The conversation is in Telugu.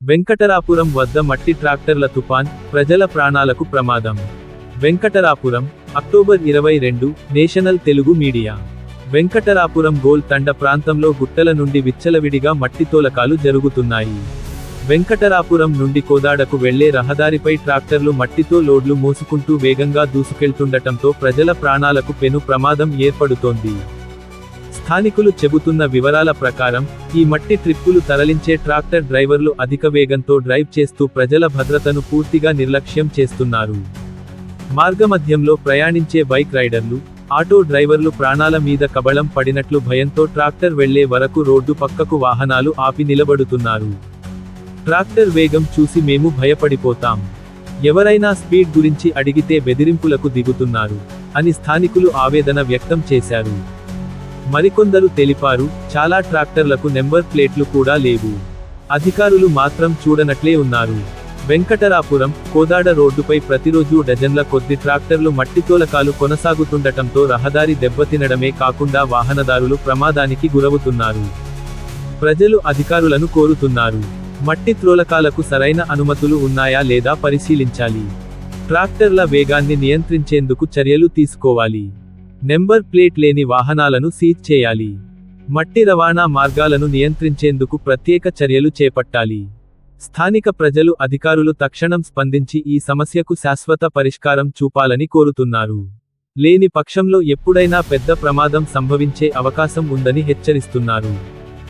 వెంకటరాపురం వద్ద మట్టి ట్రాక్టర్ల తుఫాన్, ప్రజల ప్రాణాలకు ప్రమాదం. Venkatarapuram, October 22, national Telugu media. Venkatarapuram Gol Thanda ప్రాంతంలో గుట్టల నుండి విచ్చలవిడిగా మట్టి తోలకాలు జరుగుతున్నాయి. వెంకటరాపురం నుండి కోదాడకు వెళ్లే రహదారిపై ట్రాక్టర్లు మట్టితో లోడ్లు మోసుకుంటూ వేగంగా దూసుకెళ్తుండటంతో ప్రజల ప్రాణాలకు పెను ప్రమాదం ఏర్పడుతోంది. స్థానికులు చెబుతున్న వివరాల ప్రకారం, ఈ మట్టి ట్రిప్పులు తరలించే ట్రాక్టర్ డ్రైవర్లు అధిక వేగంతో డ్రైవ్ చేస్తూ ప్రజల భద్రతను పూర్తిగా నిర్లక్ష్యం చేస్తున్నారు. మార్గమధ్యంలో ప్రయాణించే బైక్ రైడర్లు, ఆటో డ్రైవర్లు ప్రాణాల మీద కబళం పడినట్లు భయంతో ట్రాక్టర్ వెళ్లే వరకు రోడ్డు పక్కకు వాహనాలు ఆపి నిలబడుతున్నారు. ట్రాక్టర్ వేగం చూసి మేము భయపడిపోతాం. ఎవరైనా స్పీడ్ గురించి అడిగితే బెదిరింపులకు దిగుతున్నారు అని స్థానికులు ఆవేదన వ్యక్తం చేశారు. మరికొందరు తెలిపారు, చాలా ట్రాక్టర్లకు నెంబర్ ప్లేట్లు కూడా లేవు. అధికారులు మాత్రం చూడనట్లే ఉన్నారు. వెంకటరాపురం, కోదాడ రోడ్డుపై ప్రతిరోజూ డజన్ల కొద్ది ట్రాక్టర్లు మట్టి తోలకాలు కొనసాగుతుండటంతో రహదారి దెబ్బతినడమే కాకుండా వాహనదారులు ప్రమాదానికి గురవుతున్నారు. ప్రజలు అధికారులను కోరుతున్నారు, మట్టి త్రోలకాలకు సరైన అనుమతులు ఉన్నాయా లేదా పరిశీలించాలి. ట్రాక్టర్ల వేగాన్ని నియంత్రించేందుకు చర్యలు తీసుకోవాలి. నెంబర్ ప్లేట్ లేని వాహనాలను సీజ్ చేయాలి. మట్టి రవాణా మార్గాలను నియంత్రించేందుకు ప్రత్యేక చర్యలు చేపట్టాలి. స్థానిక ప్రజలు అధికారులు తక్షణం స్పందించి ఈ సమస్యకు శాశ్వత పరిష్కారం చూపాలని కోరుతున్నారు. లేని పక్షంలో ఎప్పుడైనా పెద్ద ప్రమాదం సంభవించే అవకాశం ఉందని హెచ్చరిస్తున్నారు.